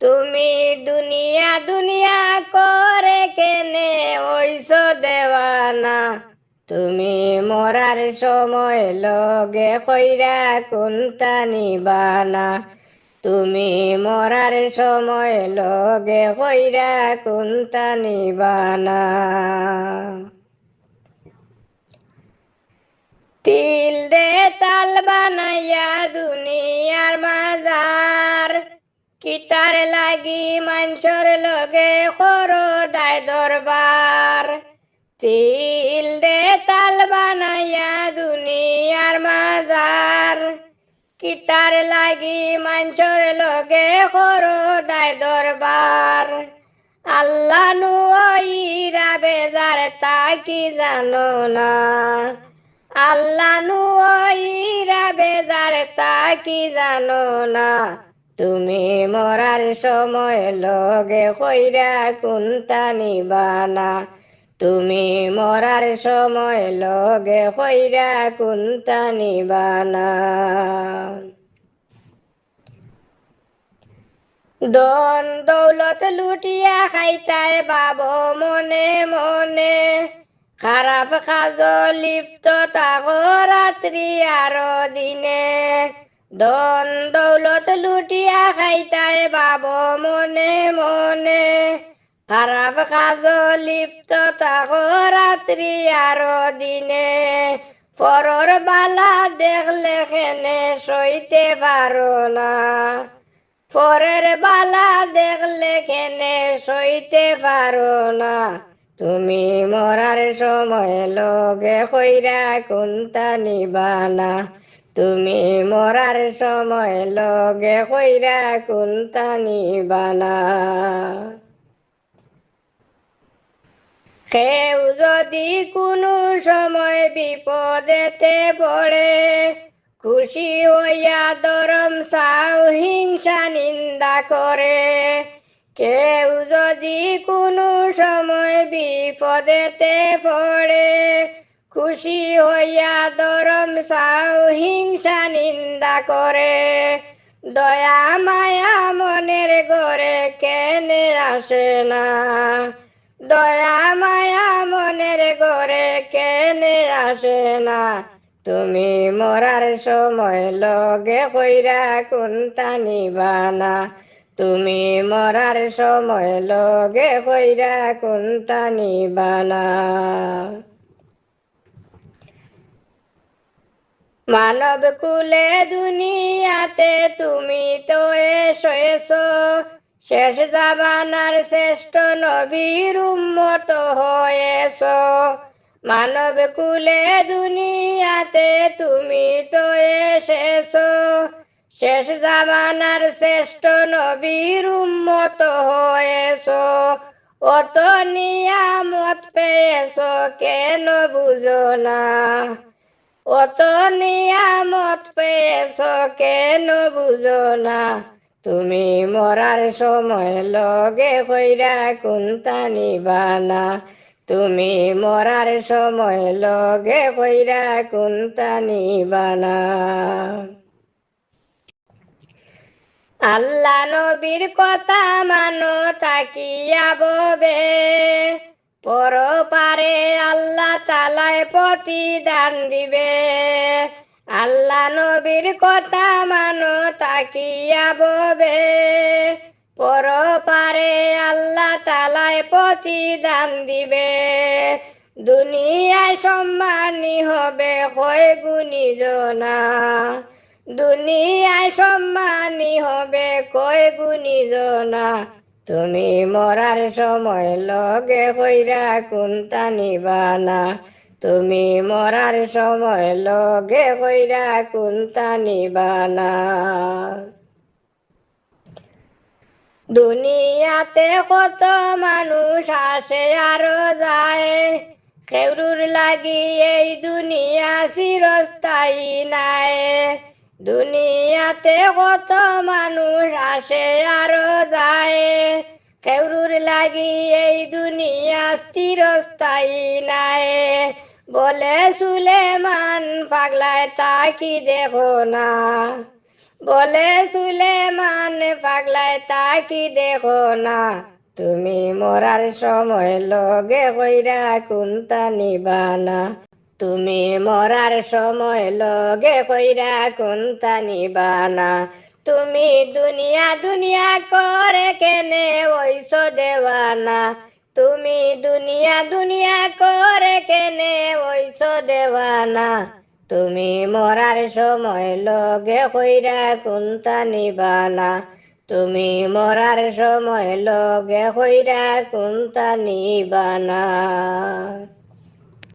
তুমি দুনিয়া দুনিয়া করে কেনে ওইসো দেওয়ানা, তুমি মরার সময় লগে কইরা কোনটা নিবানা, তুমি মরার সময় লগে কইরা কোনটা নিবানা। তিল দে তাল বানাইয়া দুনিয়ার মাজার, কিতার লাগি মাঞ্চর লগে করো দায় দরবার। তিল দে তাল বানাইয়া দুনিয়ার মাজার, কিতার লাগি মাঞ্চর লগে করো দায় দরবার। আল্লাহ নুইরা বেজার তা কি জানো না, আল্লাহ নুইরা বেজার তা কি জানো না, তুমি মরার সময় লগে কইরা কোনটা নিবানা, তুমি মরার সময় লগে কইরা কোনটা নিবানা। ধন দৌলত লুটিয়া খাইতায় বাব মনে মনে, খারাপ কাজ লিপ্ত থাকো রাত্রি আর দিনে। ধন দৌলত লুটিয়া খাইতায় বাব মনে মনে, খারাপ কাজ লিপ্ত থাকো রাত্রি আর দিনে। পরর বালা দেখলে খেনে সইতে পারো না, পরের বালা দেখলে কেনে সইতে পারো না, তুমি মরার সময় লগে কইরা কোনটা নিবানা, তুমি মরার সময় লগে কইরা কোনটা নিবানা। কেউ যদি কোনো সময় বিপদেতে পড়ে, খুশি হইয়া দরম সাও হিংসা নিন্দা করে। কেউ যদি কোনো সময় বিপদেতে পড়ে, খুশি হইয়া দরম সাও হিংসা নিন্দা করে। দয়া মায়া মনের ঘরে কেনে আসে না, দয়া মায়া মনের ঘরে কেনে আসে না, তুমি মরার সময় লগে কইরা কোনটা নিবানা, তুমি মরার সময় লগে কইরা কোনটা নিবানা। মানব কুলে দুনিয়াতে তুমি তো এসো, শেষ জামানার শ্রেষ্ঠ নবীর উম্মত হয়েছো। মানব কুলে দুনিয়াতে তুমি তো এসেছো, শেষ জামানার শ্রেষ্ঠ নবীর উম্মত হয়েছো। অত নিয়ামত পেয়েছো কেন বুঝো না, অত নিয়ামত পেয়েছো কেন বুঝো না, তুমি মরার সময় লগে কইরা কোনটা নিবানা, তুমি মরার সময় লগে কইরা কোনটা নিবানা। আল্লাহ নবীর কথা মানো তাকিয়া ববে, পরপারে আল্লাহ তাআলাই প্রতিদান দিবে। আল্লাহ নবীর কথা মানো তাকিয়া ববে, পরপারে আল্লাহ তাআলাই প্রতিদান দিবে। দুনিয়ায় সম্মানী হবে কয় গুণী জনা, দুনিয়ায় সম্মানী হবে কয় গুণী জনা, তুমি মরার সময় লগে কইরা কোনটা নিবানা, তুমি মরার সময় লগে কইরা কোনটা নিবানা। দুনিয়াতে কত মানুষ আসে আর যায়, কেউর লাগি এই দুনিয়া চিরস্থায়ী নাই। দুনিয়াতে কত মানুষ আসে আর যায়, কেউর লাগি এই দুনিয়া চিরস্থায়ী নাই। বলে সুলেমান পাগলায় তা কি দেখো না, বলে সুলেমান পাগলায় তাকি দেখো না, তুমি মরার সময় লগে কইরা কোনটা নিবানা, তুমি মরার সময় লগে কইরা কোনটা নিবানা। তুমি দুনিয়া দুনিয়া করে কেনে ওইস দেওয়ানা, তুমি দুনিয়া দুনিয়া করে কেনে ওইস দেওয়ানা, তুমি মরার সময় লগে কইরা কোনটা নিবানা, তুমি মরার সময় লগে কইরা কোনটা নিবানা।